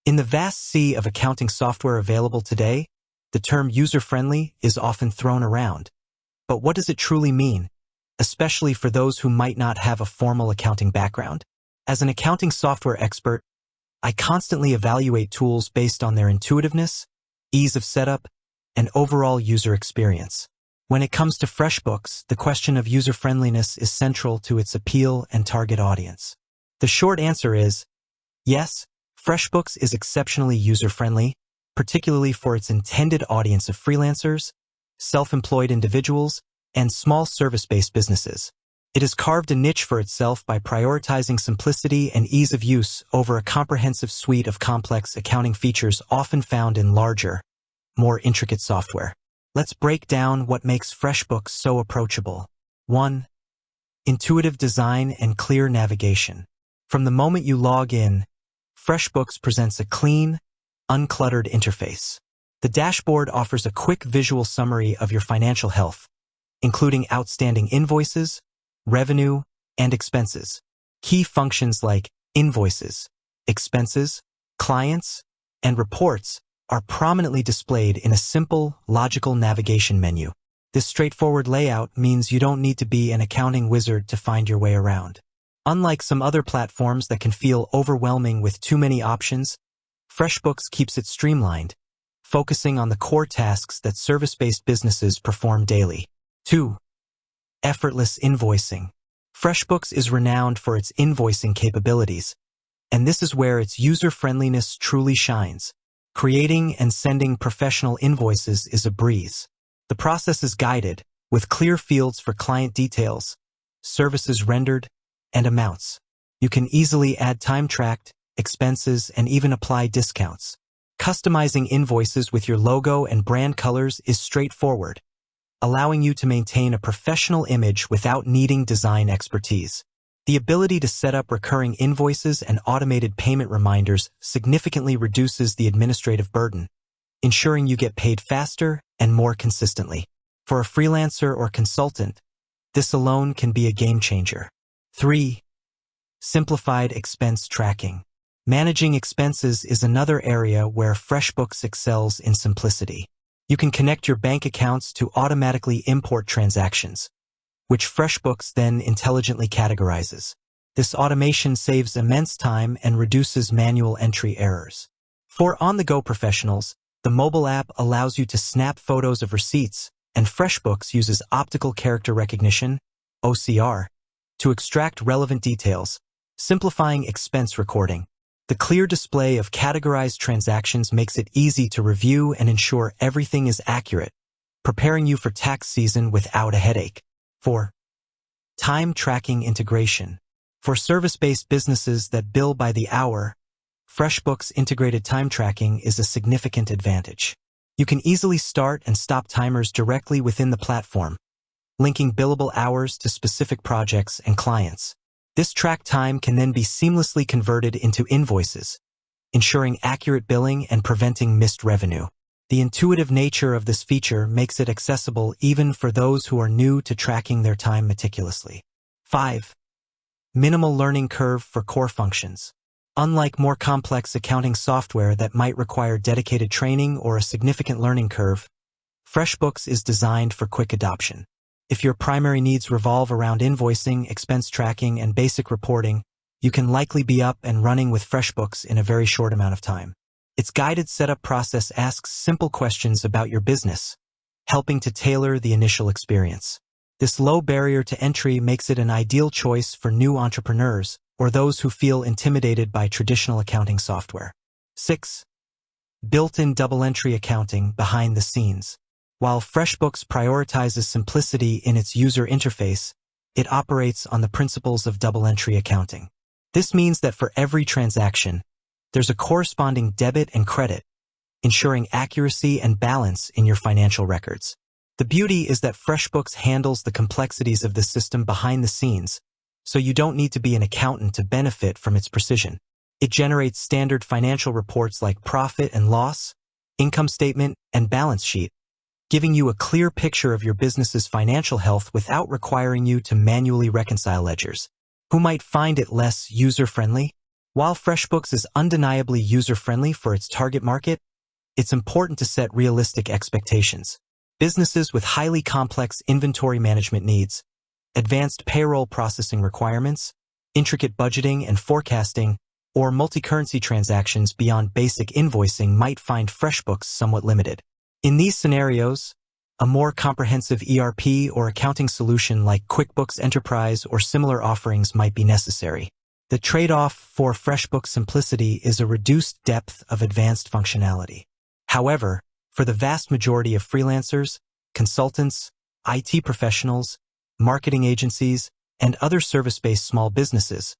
In the vast sea of accounting software available today, the term user-friendly is often thrown around. But what does it truly mean, especially for those who might not have a formal accounting background? As an accounting software expert, I constantly evaluate tools based on their intuitiveness, ease of setup, and overall user experience. When it comes to FreshBooks, the question of user-friendliness is central to its appeal and target audience. The short answer is, yes, FreshBooks is exceptionally user-friendly, particularly for its intended audience of freelancers, self-employed individuals, and small service-based businesses. It has carved a niche for itself by prioritizing simplicity and ease of use over a comprehensive suite of complex accounting features often found in larger, more intricate software. Let's break down what makes FreshBooks so approachable. 1. Intuitive design and clear navigation. From the moment you log in, FreshBooks presents a clean, uncluttered interface. The dashboard offers a quick visual summary of your financial health, including outstanding invoices, revenue, and expenses. Key functions like invoices, expenses, clients, and reports are prominently displayed in a simple, logical navigation menu. This straightforward layout means you don't need to be an accounting wizard to find your way around. Unlike some other platforms that can feel overwhelming with too many options, FreshBooks keeps it streamlined, focusing on the core tasks that service-based businesses perform daily. 2. Effortless invoicing. FreshBooks is renowned for its invoicing capabilities, and this is where its user-friendliness truly shines. Creating and sending professional invoices is a breeze. The process is guided, with clear fields for client details, services rendered, and amounts. You can easily add time tracked, expenses, and even apply discounts. Customizing invoices with your logo and brand colors is straightforward, allowing you to maintain a professional image without needing design expertise. The ability to set up recurring invoices and automated payment reminders significantly reduces the administrative burden, ensuring you get paid faster and more consistently. For a freelancer or consultant, this alone can be a game changer. 3. Simplified expense tracking. Managing expenses is another area where FreshBooks excels in simplicity. You can connect your bank accounts to automatically import transactions, which FreshBooks then intelligently categorizes. This automation saves immense time and reduces manual entry errors. For on-the-go professionals, the mobile app allows you to snap photos of receipts, and FreshBooks uses optical character recognition, OCR, to extract relevant details, simplifying expense recording. The clear display of categorized transactions makes it easy to review and ensure everything is accurate, preparing you for tax season without a headache. 4. Time tracking integration. For service-based businesses that bill by the hour, FreshBooks integrated time tracking is a significant advantage. You can easily start and stop timers directly within the platform, linking billable hours to specific projects and clients. This track time can then be seamlessly converted into invoices, ensuring accurate billing and preventing missed revenue. The intuitive nature of this feature makes it accessible even for those who are new to tracking their time meticulously. 5. Minimal learning curve for core functions. Unlike more complex accounting software that might require dedicated training or a significant learning curve, FreshBooks is designed for quick adoption. If your primary needs revolve around invoicing, expense tracking, and basic reporting, you can likely be up and running with FreshBooks in a very short amount of time. Its guided setup process asks simple questions about your business, helping to tailor the initial experience. This low barrier to entry makes it an ideal choice for new entrepreneurs or those who feel intimidated by traditional accounting software. 6. Built-in double-entry accounting behind the scenes. While FreshBooks prioritizes simplicity in its user interface, it operates on the principles of double-entry accounting. This means that for every transaction, there's a corresponding debit and credit, ensuring accuracy and balance in your financial records. The beauty is that FreshBooks handles the complexities of the system behind the scenes, so you don't need to be an accountant to benefit from its precision. It generates standard financial reports like profit and loss, income statement, and balance sheet, giving you a clear picture of your business's financial health without requiring you to manually reconcile ledgers. Who might find it less user-friendly? While FreshBooks is undeniably user-friendly for its target market, it's important to set realistic expectations. Businesses with highly complex inventory management needs, advanced payroll processing requirements, intricate budgeting and forecasting, or multi-currency transactions beyond basic invoicing might find FreshBooks somewhat limited. In these scenarios, a more comprehensive ERP or accounting solution like QuickBooks Enterprise or similar offerings might be necessary. The trade-off for FreshBooks simplicity is a reduced depth of advanced functionality. However, for the vast majority of freelancers, consultants, IT professionals, marketing agencies, and other service-based small businesses,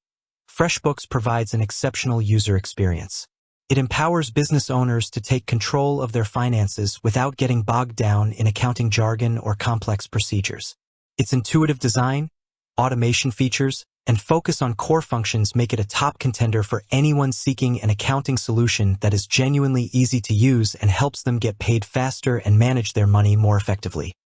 FreshBooks provides an exceptional user experience. It empowers business owners to take control of their finances without getting bogged down in accounting jargon or complex procedures. Its intuitive design, automation features, and focus on core functions make it a top contender for anyone seeking an accounting solution that is genuinely easy to use and helps them get paid faster and manage their money more effectively.